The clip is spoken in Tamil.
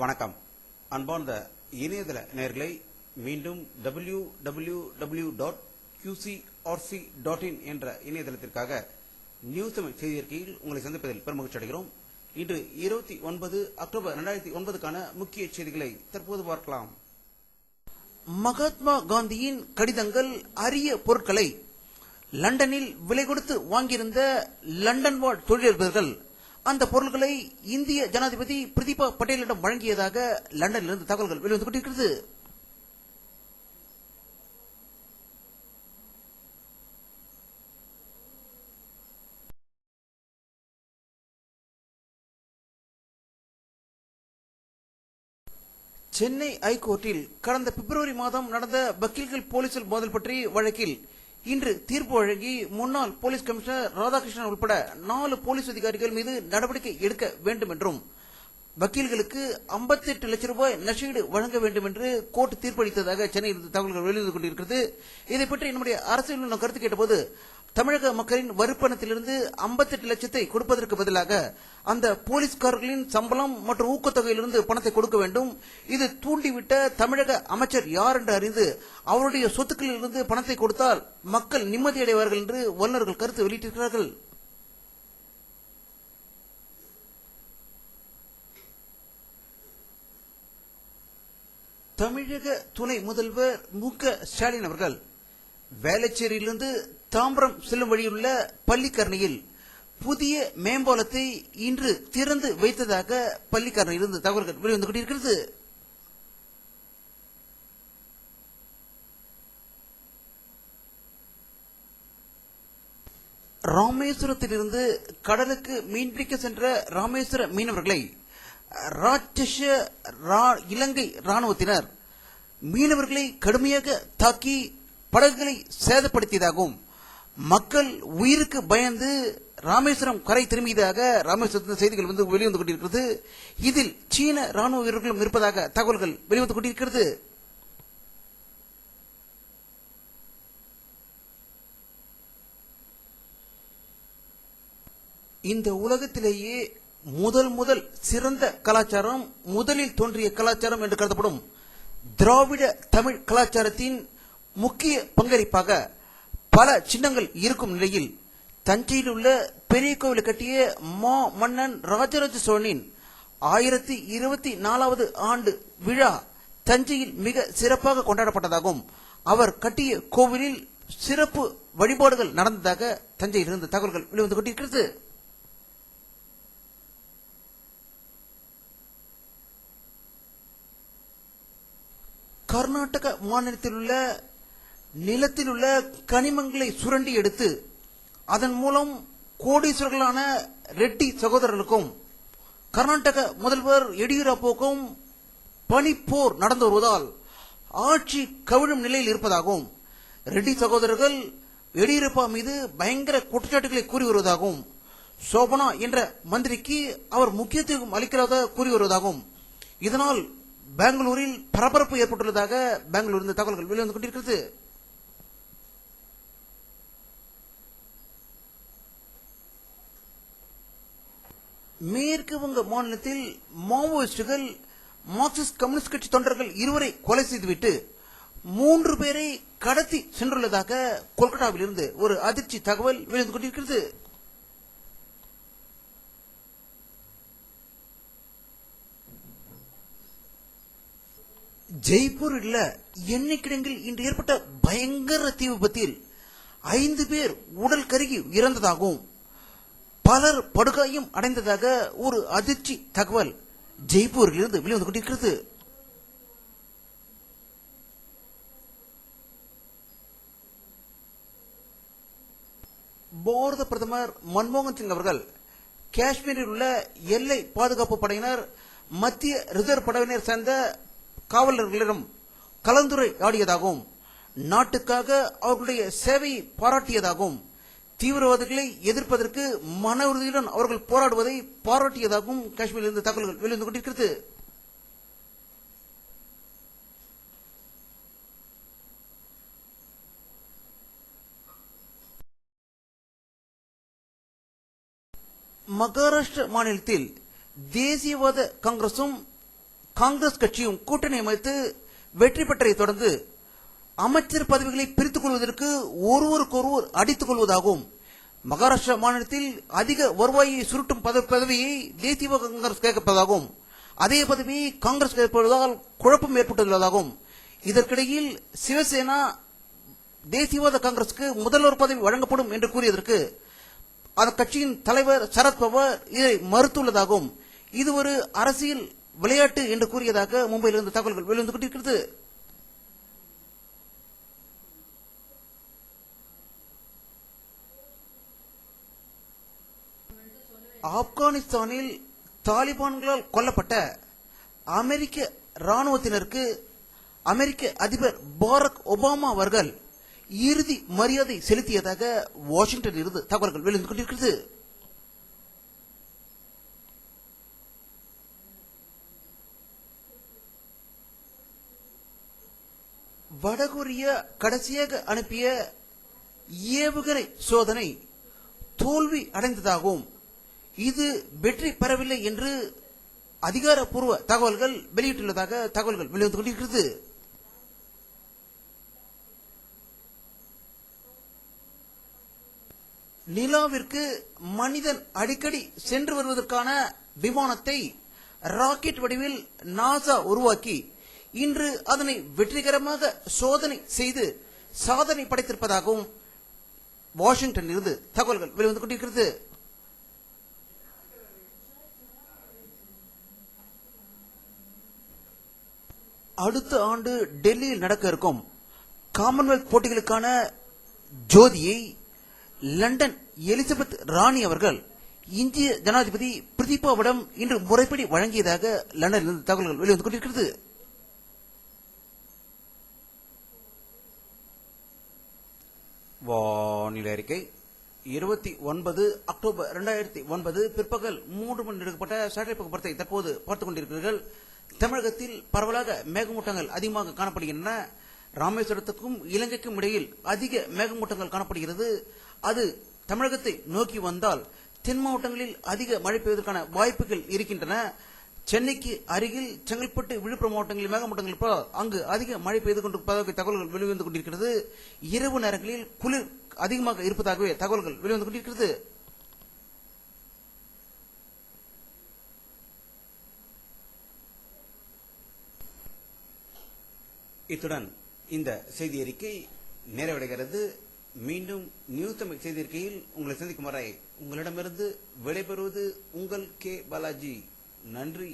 வணக்கம். அன்பார்ந்த இணையதள நேயர்களை மீண்டும் www.qcrc.in என்ற இணையதளத்திற்காக நியூஸ் தமிழ் செய்தியறிக்கையில் உங்களை சந்திப்பதில் பெருமகிழ்ச்சி அடைகிறோம். இன்று 29 அக்டோபர் 2009க்கான முக்கிய செய்திகளை தற்போது பார்க்கலாம். மகாத்மா காந்தியின் கடிதங்கள் அரிய பொருட்களை லண்டனில் விலை கொடுத்து வாங்கியிருந்த லண்டன் வாழ் தொழிலதிபர்கள் அந்த பொருட்களை இந்திய ஜனாதிபதி பிரதீபா பட்டேலிடம் வழங்கியதாக லண்டனிலிருந்து தகவல்கள் வெளிவந்து கொண்டிருக்கிறது. சென்னை ஐகோர்ட்டில் கடந்த பிப்ரவரி மாதம் நடந்த வக்கீல்கள் போலீசில் மோதல் பற்றி வழக்கில் இன்று தீர்ப்பு வழங்கி முன்னாள் போலீஸ் கமிஷனர் ராதாகிருஷ்ணன் உட்பட 4 போலீஸ் அதிகாரிகள் மீது நடவடிக்கை எடுக்க வேண்டும் என்றும் வக்கீல்களுக்கு 58 லட்சம் ரூபாய் நஷ்டஈடு வழங்க வேண்டும் என்று கோர்ட் தீர்ப்பளித்ததாக சென்னையில் தகவல்கள் வெளிவந்து கொண்டிருக்கிறது. இதை பற்றி நம்முடைய அரசியல் கருத்து கேட்டபோது தமிழக மக்களின் வரிப்பணத்திலிருந்து 58 லட்சத்தை கொடுப்பதற்கு பதிலாக அந்த போலீஸ்காரர்களின் சம்பளம் மற்றும் ஊக்கத்தொகையிலிருந்து பணத்தை கொடுக்க வேண்டும். இது தூண்டிவிட்ட தமிழக அமைச்சர் யார் என்று அறிந்து அவருடைய சொத்துக்களில் இருந்து பணத்தை கொடுத்தால் மக்கள் நிம்மதியடைவார்கள் என்று வல்லுநர்கள் கருத்து வெளியிட்டிருக்கிறார்கள். தமிழக துணை முதல்வர் மு.க. ஸ்டாலின் அவர்கள் வேளச்சேரியிலிருந்து தாம்பரம் செல்லும் வழியுள்ள பள்ளிக்கரணையில் புதிய மேம்பாலத்தை இன்று திறந்து வைத்ததாக பள்ளிக்கரணையிலிருந்து தகவல்கள் வெளிவந்து கொண்டிருக்கிறது. ராமேஸ்வரத்திலிருந்து கடலுக்கு மீன்பிடிக்க சென்ற ராமேஸ்வர மீனவர்களை ராட்சச இலங்கை ராணுவத்தினர் மீனவர்களை கடுமையாக தாக்கி படகுகளை சேதப்படுத்தியதாகவும் மக்கள் உயிருக்கு பயந்து ராமேஸ்வரம் கரை திரும்பியதாக ராமேஸ்வரத்தின் செய்திகள் வெளிவந்து கொண்டிருக்கிறது. இதில் சீன ராணுவ வீரர்களும் இருப்பதாக தகவல்கள் வெளிவந்து கொண்டிருக்கிறது. இந்த உலகத்திலேயே முதல் சிறந்த கலாச்சாரம் முதலில் தோன்றிய கலாச்சாரம் என்று கருதப்படும் திராவிட தமிழ் கலாச்சாரத்தின் முக்கிய பங்களிப்பாக பல சின்னங்கள் இருக்கும் நிலையில் தஞ்சையில் உள்ள பெரிய கோவில் கட்டிய மன்னன் ராஜராஜ சோழனின் 1024வது ஆண்டு விழா தஞ்சையில் மிக சிறப்பாக கொண்டாடப்பட்டதாகவும் அவர் கட்டிய கோவிலில் சிறப்பு வழிபாடுகள் நடந்ததாக தஞ்சையிலிருந்து தகவல்கள் வெளிவந்து கொண்டிருக்கிறது. கர்நாடக மாநிலத்தில் உள்ள நிலத்தில் உள்ள கனிமங்களை சுரண்டி எடுத்து அதன் மூலம் கோடீஸ்வரர்களான ரெட்டி சகோதரர்களுக்கும் கர்நாடக முதல்வர் எடியூரப்பாவுக்கும் பனிப்போர் நடந்து வருவதால் ஆட்சி கவிழும் நிலையில் இருப்பதாகவும் ரெட்டி சகோதரர்கள் எடியூரப்பா மீது பயங்கர குற்றச்சாட்டுகளை கூறி வருவதாகவும் சோபனா என்ற மந்திரிக்கு அவர் முக்கியத்துவம் அளிக்கிறதாக கூறி வருவதாகவும் இதனால் பெங்களூரில் பரபரப்பு ஏற்பட்டுள்ளதாக பெங்களூரில் தகவல்கள் வெளிவந்து கொண்டிருக்கிறது. மேற்கு வங்க மாநிலத்தில் மாவோயிஸ்டுகள் மார்க்சிஸ்ட் கம்யூனிஸ்ட் கட்சி தொண்டர்கள் 2 கொலை செய்துவிட்டு 3 பேரை கடத்தி சென்றுள்ளதாக கொல்கத்தாவில் இருந்து ஒரு அதிர்ச்சி தகவல் வெளிவந்து கொண்டிருக்கிறது. ஜெய்ப்பூரில் எண்ணெய் கிடங்கில் இன்று ஏற்பட்ட பயங்கர தீ விபத்தில் 5 பேர் உடல் கருகி இறந்ததாகவும் பலர் படுகாயம் அடைந்ததாக ஒரு அதிர்ச்சி தகவல் ஜெய்ப்பூரில் இருந்து வெளிவந்து கொண்டிருக்கிறது. பாரத பிரதமர் மன்மோகன் சிங் அவர்கள் காஷ்மீரில் உள்ள எல்லை பாதுகாப்பு படையினர் மத்திய ரிசர்வ் படையினர் சேர்ந்த காவலர்களிடம் கலந்துரையாடியதாகவும் நாட்டுக்காக அவர்களுடைய சேவையை பாராட்டியதாகவும் தீவிரவாதிகளை எதிர்ப்பதற்கு மன உறுதியுடன் அவர்கள் போராடுவதை பாராட்டியதாகவும் காஷ்மீரிலிருந்து தகவல்கள் வெளிவந்து கொண்டிருக்கிறது. மகாராஷ்டிர மாநிலத்தில் தேசியவாத காங்கிரசும் காங்கிரஸ் கட்சியும் கூட்டணி அமைத்து வெற்றி பெற்றதை தொடர்ந்து அமைச்சர் பதவிகளை பிரித்துக் கொள்வதற்கு ஒருவருக்கொருவர் அடித்துக் கொள்வதாகவும் மகாராஷ்டிரா மாநிலத்தில் அதிக வருவாயை சுருட்டும் பதவியை தேசிய காங்கிரஸ் கேட்பதாகவும் அதே பதவியை காங்கிரஸ் கேட்பதால் குழப்பம் ஏற்பட்டுள்ளதாகவும் இதற்கிடையில் சிவசேனா தேசியவாத காங்கிரசுக்கு முதல்வர் பதவி வழங்கப்படும் என்று கூறியதற்கு அந்த கட்சியின் தலைவர் சரத்பவார் இதை மறுத்துள்ளதாகவும் இது ஒரு அரசியல் விளையாட்டு என்று கூறியதாக மும்பையிலிருந்து தகவல்கள் வெளிவந்து கொண்டிருக்கிறது. ஆப்கானிஸ்தானில் தாலிபான்களால் கொல்லப்பட்ட அமெரிக்க ராணுவத்தினருக்கு அமெரிக்க அதிபர் பாரக் ஒபாமா அவர்கள் இறுதி மரியாதை செலுத்தியதாக வாஷிங்டனில் இருந்து தகவல்கள் வெளிவந்து கொண்டிருக்கிறது. வடகொரியா கடைசியாக அனுப்பிய ஏவுகணை சோதனை தோல்வி அடைந்ததாகவும் இது வெற்றி பெறவில்லை என்று அதிகாரப்பூர்வ தகவல்கள் வெளியிட்டுள்ளதாக தகவல்கள் வெளிவந்து கொண்டிருக்கிறது. நிலாவிற்கு மனிதன் அடிக்கடி சென்று வருவதற்கான விமானத்தை ராக்கெட் வடிவில் நாசா உருவாக்கி இன்று அதனை வெற்றிகரமாக சோதனை செய்து சாதனை படைத்திருப்பதாகவும் வாஷிங்டனில் இருந்து தகவல்கள் வெளிவந்து கொண்டிருக்கிறது. அடுத்த ஆண்டு டெல்லியில் நடக்க இருக்கும் காமன்வெல்த் போட்டிகளுக்கான ஜோதியை லண்டன் எலிசபெத் ராணி அவர்கள் இந்திய ஜனாதிபதி பிரதீபாவிடம் இன்று முறைப்படி வழங்கியதாக லண்டனில் தகவல்கள் வெளிவந்து கொண்டிருக்கிறது. வானிலை அறிக்கை 29 அக்டோபர் 2009 பிற்பகல் 3 மணி எடுக்கப்பட்ட சேட்டலைட் புகைப்படத்தை தற்போது பார்த்துக் கொண்டிருக்கிறீர்கள். தமிழகத்தில் பரவலாக மேகமூட்டங்கள் அதிகமாக காணப்படுகின்றன. ராமேஸ்வரத்துக்கும் இலங்கைக்கும் இடையில் அதிக மேகமூட்டங்கள் காணப்படுகிறது. அது தமிழகத்தை நோக்கி வந்தால் தென் மாவட்டங்களில் அதிக மழை பெய்வதற்கான வாய்ப்புகள் இருக்கின்றன. சென்னைக்கு அருகில் செங்கல்பட்டு விழுப்புரம் மாவட்டங்களில் மேகமூட்டங்கள் இருப்பதால் அங்கு அதிக மழை பெய்து கொண்டிருப்பதாக தகவல்கள் வெளிவந்து கொண்டிருக்கிறது. இரவு நேரங்களில் குளிர் அதிகமாக இருப்பதாகவே தகவல்கள் வெளிவந்து கொண்டிருக்கிறது. இத்துடன் இந்த செய்தி அறிக்கை நிறைவடைகிறது. மீண்டும் நியூஸ் தமிழ் செய்தி அறிக்கையில் உங்களை சந்திக்கும் வரை உங்களிடமிருந்து விடைபெறுவது உங்கள் கே பாலாஜி. நன்றி.